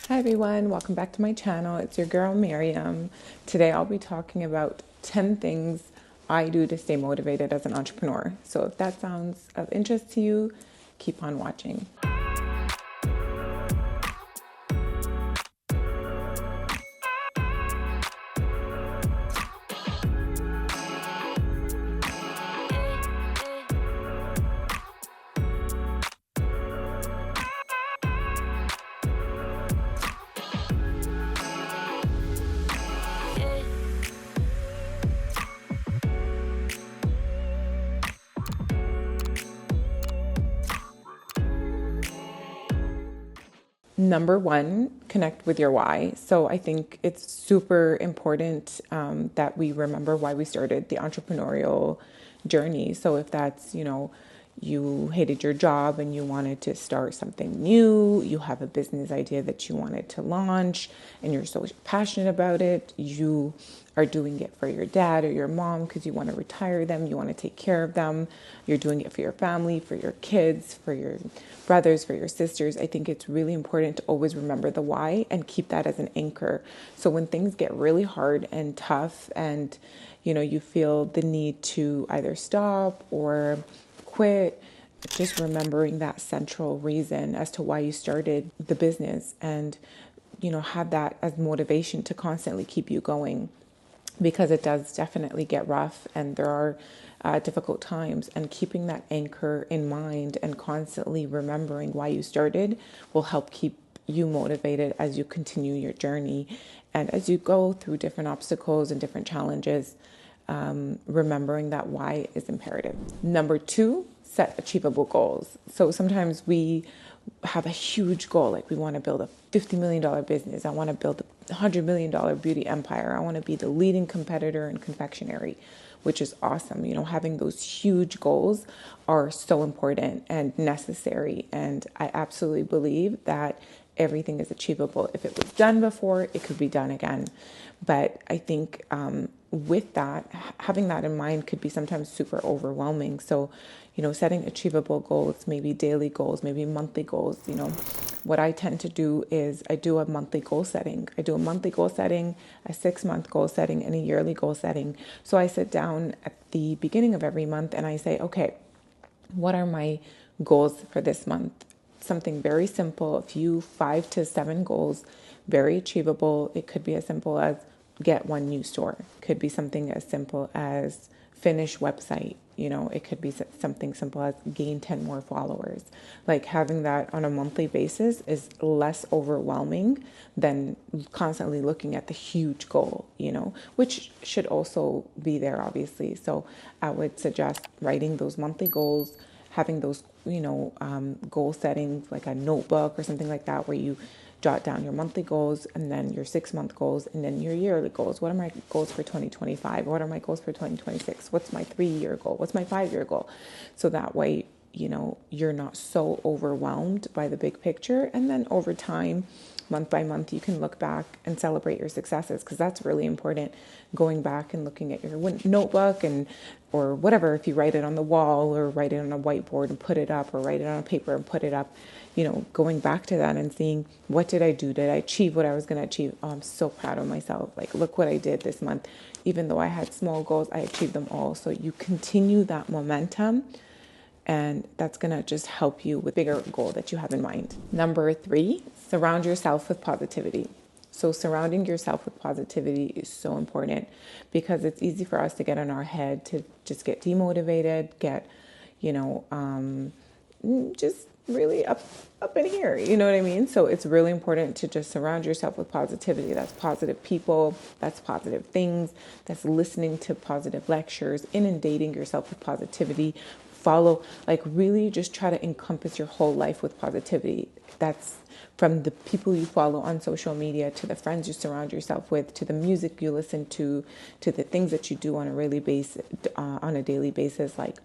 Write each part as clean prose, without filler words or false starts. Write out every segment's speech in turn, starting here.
Hi everyone, welcome back to my channel. It's your girl Mariam. Today I'll be talking about 10 things I do to stay motivated as an entrepreneur. So if that sounds of interest to you, keep on watching. Number one, connect with your why. So I think it's super important that we remember why we started the entrepreneurial journey. So if that's, you hated your job and you wanted to start something new, you have a business idea that you wanted to launch and you're so passionate about it, you are doing it for your dad or your mom because you want to retire them, you want to take care of them, you're doing it for your family, for your kids, for your brothers, for your sisters. I think it's really important to always remember the why and keep that as an anchor. So when things get really hard and tough and you feel the need to either stop or quit, just remembering that central reason as to why you started the business and have that as motivation to constantly keep you going, because it does definitely get rough and there are difficult times, and keeping that anchor in mind and constantly remembering why you started will help keep you motivated as you continue your journey and as you go through different obstacles and different challenges. Remembering that why is imperative. Number two, set achievable goals. So sometimes we have a huge goal, like we want to build a $50 million business. I want to build a $100 million beauty empire. I want to be the leading competitor in confectionery, which is awesome. Having those huge goals are so important and necessary. And I absolutely believe that everything is achievable. If it was done before, it could be done again. But I think with that, having that in mind could be sometimes super overwhelming. So, setting achievable goals, maybe daily goals, maybe monthly goals. What I tend to do is I do a monthly goal setting. I do a monthly goal setting, a 6-month goal setting, and a yearly goal setting. So I sit down at the beginning of every month and I say, okay, what are my goals for this month? Something very simple, a few 5 to 7 goals, very achievable. It could be as simple as get one new store. It could be something as simple as finish website. It could be something simple as gain 10 more followers. Like having that on a monthly basis is less overwhelming than constantly looking at the huge goal, which should also be there, obviously. So I would suggest writing those monthly goals, having those, goal settings, like a notebook or something like that, where you jot down your monthly goals and then your 6-month goals and then your yearly goals. What are my goals for 2025? What are my goals for 2026? What's my 3-year goal? What's my 5-year goal? So that way, you're not so overwhelmed by the big picture. And then over time, month by month, you can look back and celebrate your successes, because that's really important. Going back and looking at your notebook or whatever, if you write it on the wall or write it on a whiteboard and put it up, or write it on a paper and put it up, going back to that and seeing, what did I do? Did I achieve what I was going to achieve? Oh, I'm so proud of myself. Like, look what I did this month. Even though I had small goals, I achieved them all. So you continue that momentum, and that's going to just help you with bigger goal that you have in mind. Number 3, surround yourself with positivity. So surrounding yourself with positivity is so important, because it's easy for us to get in our head, to just get demotivated, get, just really up in here, you know what I mean? So it's really important to just surround yourself with positivity. That's positive people, that's positive things, that's listening to positive lectures, inundating yourself with positivity. Really just try to encompass your whole life with positivity. That's from the people you follow on social media, to the friends you surround yourself with, to the music you listen to the things that you do on a daily basis, like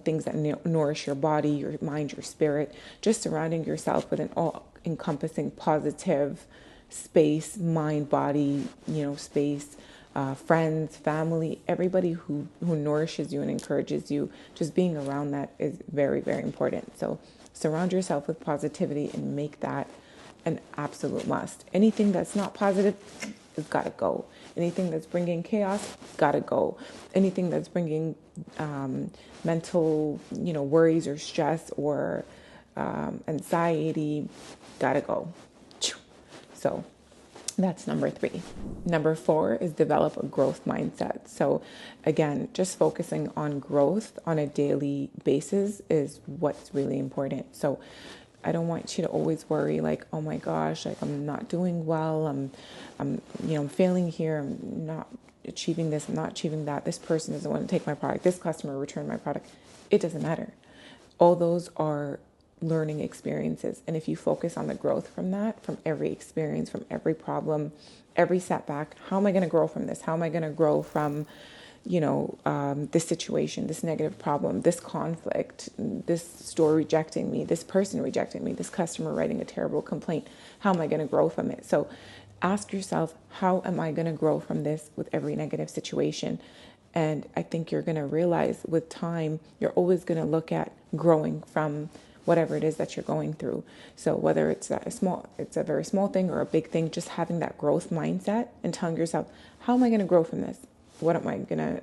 things that nourish your body, your mind, your spirit. Just surrounding yourself with an all-encompassing positive space, mind, body, space, friends, family, everybody who nourishes you and encourages you. Just being around that is very, very important. So surround yourself with positivity and make that an absolute must. Anything that's not positive has got to go. Anything that's bringing chaos, got to go. Anything that's bringing mental, worries or stress or anxiety, got to go. So that's number 3. Number 4 is develop a growth mindset. So again, just focusing on growth on a daily basis is what's really important. So I don't want you to always worry like, oh my gosh, like I'm not doing well. I'm failing here. I'm not achieving this. I'm not achieving that. This person doesn't want to take my product. This customer returned my product. It doesn't matter. All those are learning experiences. And if you focus on the growth from that, from every experience, from every problem, every setback, how am I going to grow from this? How am I going to grow from, this situation, this negative problem, this conflict, this store rejecting me, this person rejecting me, this customer writing a terrible complaint? How am I going to grow from it? So ask yourself, how am I going to grow from this with every negative situation? And I think you're going to realize with time, you're always going to look at growing from whatever it is that you're going through. So whether it's a very small thing or a big thing, just having that growth mindset and telling yourself, how am I going to grow from this? What am I going to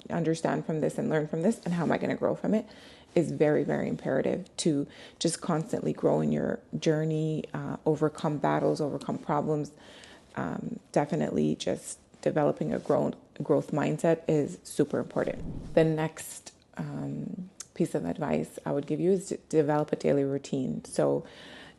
understand from this and learn from this? And how am I going to grow from it is very, very imperative to just constantly grow in your journey, overcome battles, overcome problems. Definitely just developing a growth mindset is super important. The next piece of advice I would give you is to develop a daily routine. So,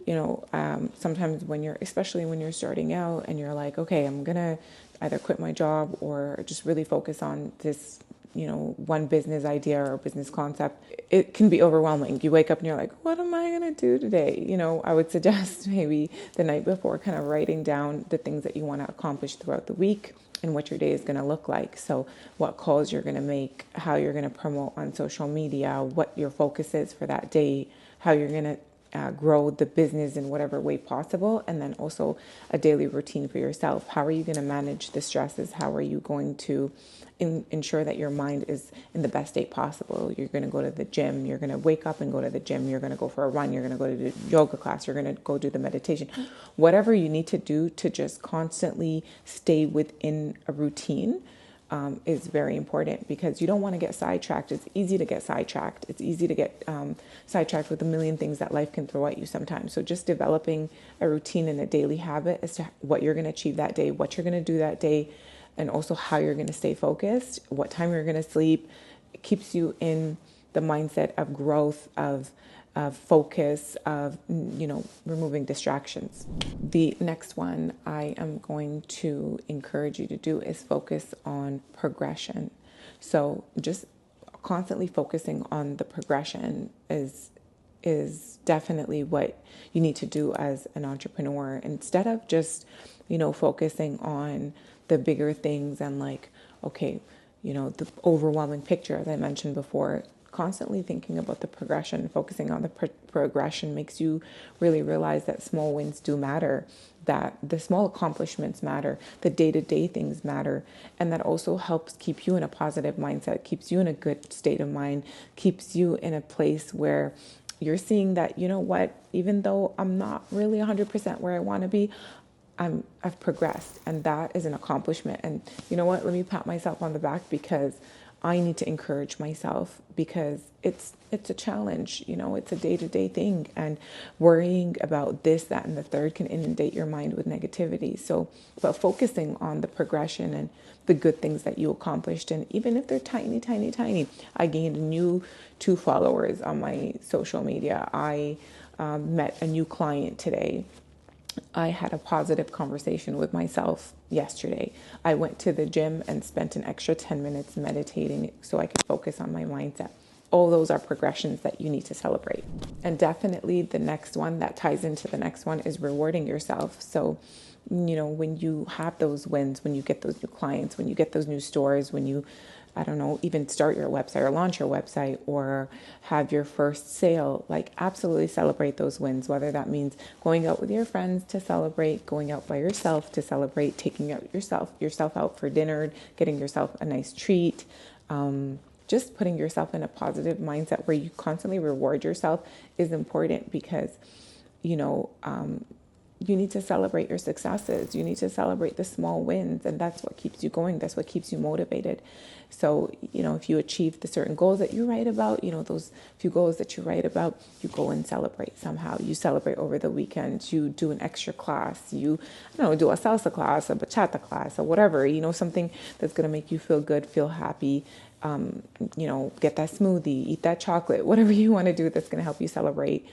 sometimes especially when you're starting out and you're like, okay, I'm going to either quit my job or just really focus on this, one business idea or business concept, it can be overwhelming. You wake up and you're like, what am I going to do today? I would suggest maybe the night before kind of writing down the things that you want to accomplish throughout the week and what your day is going to look like. So what calls you're going to make, how you're going to promote on social media, what your focus is for that day, how you're going to grow the business in whatever way possible, and then also a daily routine for yourself. How are you going to manage the stresses? How are you going to ensure that your mind is in the best state possible? You're going to go to the gym. You're going to wake up and go to the gym. You're going to go for a run. You're going to go to the yoga class. You're going to go do the meditation. Whatever you need to do to just constantly stay within a routine is very important, because you don't want to get sidetracked. It's easy to get sidetracked. It's easy to get sidetracked with a million things that life can throw at you sometimes. So just developing a routine and a daily habit as to what you're going to achieve that day, what you're going to do that day, and also how you're going to stay focused, what time you're going to sleep. It keeps you in the mindset of growth, of focus, of, removing distractions. The next one I am going to encourage you to do is focus on progression. So just constantly focusing on the progression is definitely what you need to do as an entrepreneur, instead of just, focusing on the bigger things and like, okay, the overwhelming picture, as I mentioned before. Constantly thinking about the progression, focusing on the progression makes you really realize that small wins do matter, that the small accomplishments matter, the day-to-day things matter, and that also helps keep you in a positive mindset, keeps you in a good state of mind, keeps you in a place where you're seeing that, even though I'm not really 100% where I want to be, I've progressed, and that is an accomplishment. And let me pat myself on the back, because I need to encourage myself, because it's a challenge, it's a day-to-day thing, and worrying about this, that, and the third can inundate your mind with negativity. So, but focusing on the progression and the good things that you accomplished, and even if they're tiny, tiny, tiny. I gained new 2 followers on my social media. I met a new client today. I had a positive conversation with myself yesterday. I went to the gym and spent an extra 10 minutes meditating so I could focus on my mindset. All those are progressions that you need to celebrate. And definitely the next one that ties into the next one is rewarding yourself. So, when you have those wins, when you get those new clients, when you get those new stores, when you, even start your website or launch your website or have your first sale, like absolutely celebrate those wins, whether that means going out with your friends to celebrate, going out by yourself to celebrate, taking out yourself out for dinner, getting yourself a nice treat, just putting yourself in a positive mindset where you constantly reward yourself is important, because, you need to celebrate your successes. You need to celebrate the small wins, and that's what keeps you going. That's what keeps you motivated. So, if you achieve the certain goals that you write about, those few goals that you write about, you go and celebrate somehow. You celebrate over the weekend. You do an extra class. You, do a salsa class, a bachata class, or whatever, something that's going to make you feel good, feel happy. Get that smoothie, eat that chocolate, whatever you want to do that's going to help you celebrate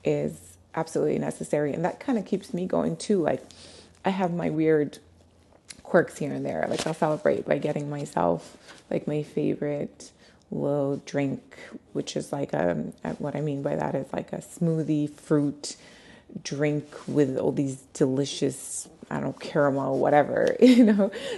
is absolutely necessary. And that kind of keeps me going too. Like, I have my weird quirks here and there. Like, I'll celebrate by getting myself like my favorite little drink, which is like what I mean by that is like a smoothie fruit drink with all these delicious, I don't know, caramel, whatever,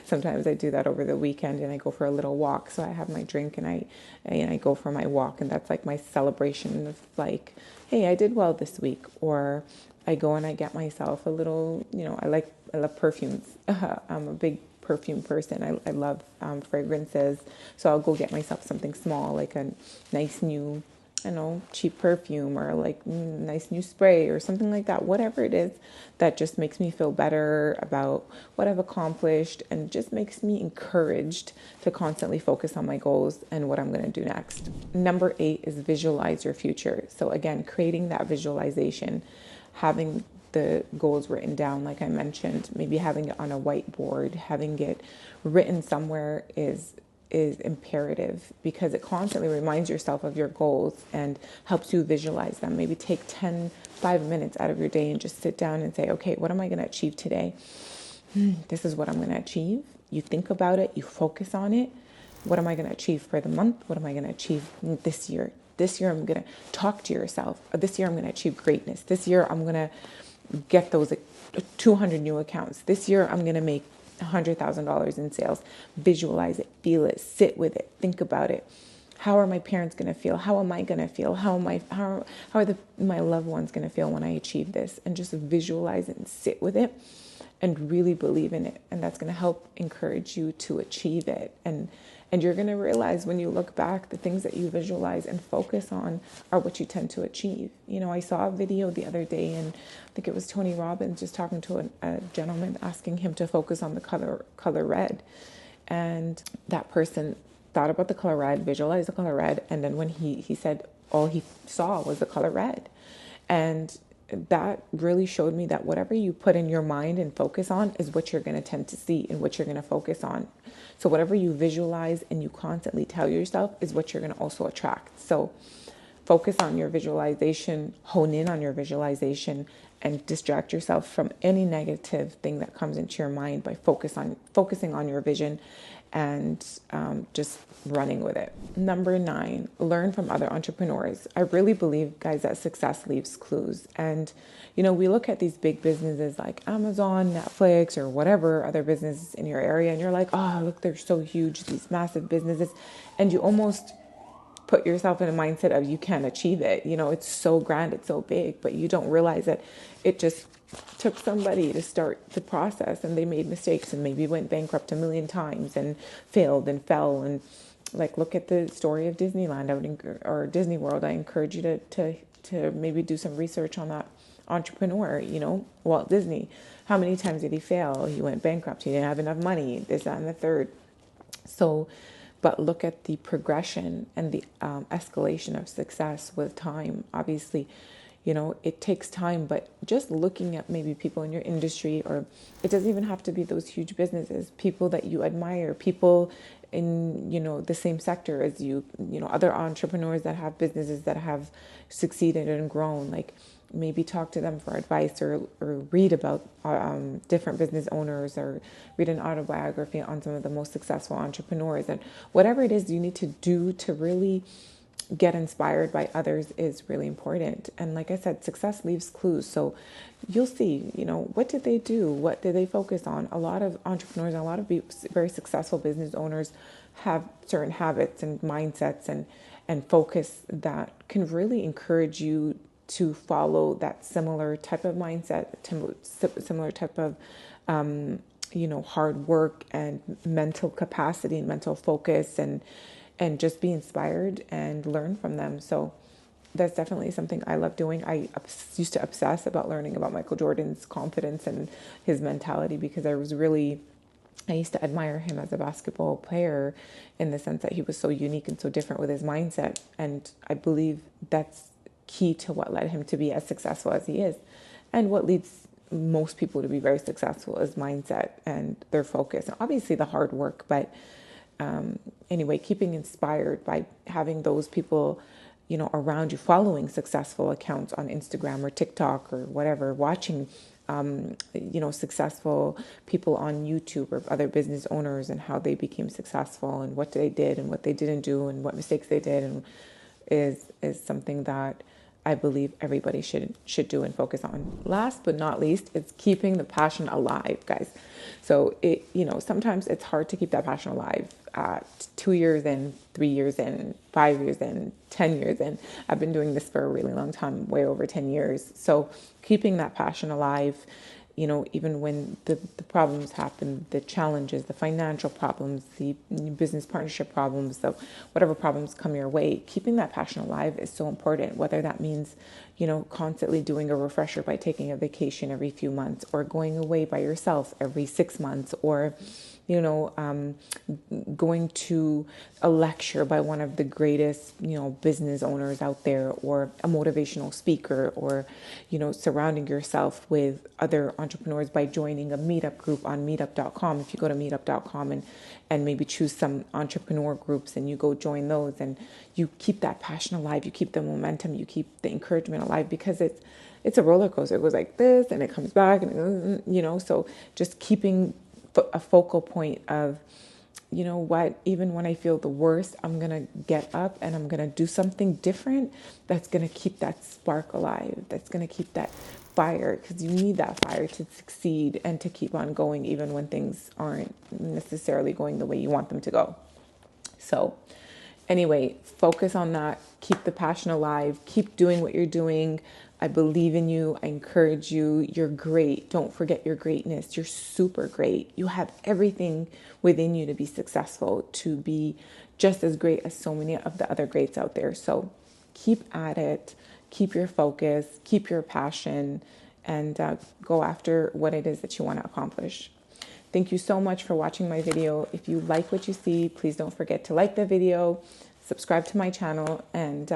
Sometimes I do that over the weekend and I go for a little walk. So I have my drink and I go for my walk, and that's like my celebration of like, hey, I did well this week. Or I go and I get myself a little, I love perfumes. I'm a big perfume person. I love fragrances. So I'll go get myself something small, like a nice new, cheap perfume, or like nice new spray or something like that. Whatever it is that just makes me feel better about what I've accomplished and just makes me encouraged to constantly focus on my goals and what I'm going to do next. Number 8 is visualize your future. So again, creating that visualization, having the goals written down, like I mentioned, maybe having it on a whiteboard, having it written somewhere is imperative, because it constantly reminds yourself of your goals and helps you visualize them. Maybe take 5 minutes out of your day and just sit down and say, okay, what am I going to achieve today? This is what I'm going to achieve. You think about it, you focus on it. What am I going to achieve for the month? What am I going to achieve this year? This year, I'm going to talk to yourself. This year, I'm going to achieve greatness. This year, I'm going to get those 200 new accounts. This year, I'm going to make $100,000 in sales. Visualize it, feel it, sit with it, think about it. How are my parents going to feel? How am I going to feel? How are my loved ones going to feel when I achieve this? And just visualize it and sit with it and really believe in it. And that's going to help encourage you to achieve it. And you're going to realize when you look back, the things that you visualize and focus on are what you tend to achieve. I saw a video the other day, and I think it was Tony Robbins just talking to a gentleman, asking him to focus on the color red. And that person thought about the color red, visualized the color red. And then when he said all he saw was the color red. And that really showed me that whatever you put in your mind and focus on is what you're going to tend to see and what you're going to focus on. So whatever you visualize and you constantly tell yourself is what you're going to also attract. So focus on your visualization, hone in on your visualization, and distract yourself from any negative thing that comes into your mind by focusing on your vision and just running with it. Number 9, learn from other entrepreneurs. I really believe, guys, that success leaves clues. And, we look at these big businesses like Amazon, Netflix, or whatever other businesses in your area, and you're like, oh, look, they're so huge, these massive businesses. And you almost put yourself in a mindset of you can't achieve it. It's so grand, it's so big, but you don't realize that it just took somebody to start the process, and they made mistakes and maybe went bankrupt a million times and failed and fell. And like, look at the story of Disneyland or Disney World. I encourage you to maybe do some research on that entrepreneur, Walt Disney. How many times did he fail? He went bankrupt. He didn't have enough money, this, that, and the third. So, but look at the progression and the escalation of success with time. Obviously, it takes time, but just looking at maybe people in your industry, or it doesn't even have to be those huge businesses, people that you admire, people in, the same sector as you, other entrepreneurs that have businesses that have succeeded and grown, like maybe talk to them for advice, or read about different business owners, or read an autobiography on some of the most successful entrepreneurs. And whatever it is you need to do to really get inspired by others is really important. And like I said, success leaves clues. So you'll see, what did they do? What did they focus on? A lot of entrepreneurs and a lot of very successful business owners have certain habits and mindsets and focus that can really encourage you to follow that similar type of mindset, similar type of, hard work and mental capacity and mental focus, and just be inspired and learn from them. So that's definitely something I love doing. I used to obsess about learning about Michael Jordan's confidence and his mentality, because I used to admire him as a basketball player in the sense that he was so unique and so different with his mindset. And I believe that's key to what led him to be as successful as he is. And what leads most people to be very successful is mindset and their focus. And obviously the hard work, but anyway, keeping inspired by having those people, around you, following successful accounts on Instagram or TikTok or whatever, watching successful people on YouTube or other business owners and how they became successful and what they did and what they didn't do and what mistakes they did, and is something that I believe everybody should do and focus on. Last but not least, it's keeping the passion alive, guys. So sometimes it's hard to keep that passion alive. 2 years in, 3 years in, 5 years in, 10 years in. I've been doing this for a really long time, way over 10 years. So keeping that passion alive, even when the problems happen, the challenges, the financial problems, the business partnership problems, the whatever problems come your way, keeping that passion alive is so important, whether that means, constantly doing a refresher by taking a vacation every few months, or going away by yourself every 6 months, or going to a lecture by one of the greatest, business owners out there, or a motivational speaker, or, surrounding yourself with other entrepreneurs by joining a meetup group on meetup.com. If you go to meetup.com and maybe choose some entrepreneur groups and you go join those, and you keep that passion alive, you keep the momentum, you keep the encouragement alive, because it's a roller coaster. It goes like this and it comes back, and so just keeping a focal point of, what, even when I feel the worst, I'm going to get up and I'm going to do something different that's going to keep that spark alive, that's going to keep that fire, because you need that fire to succeed and to keep on going, even when things aren't necessarily going the way you want them to go. So anyway, focus on that. Keep the passion alive. Keep doing what you're doing. I believe in you. I encourage you. You're great. Don't forget your greatness. You're super great. You have everything within you to be successful, to be just as great as so many of the other greats out there. So keep at it. Keep your focus. Keep your passion, and go after what it is that you want to accomplish. Thank you so much for watching my video. If you like what you see, please don't forget to like the video, subscribe to my channel, and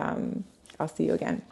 I'll see you again.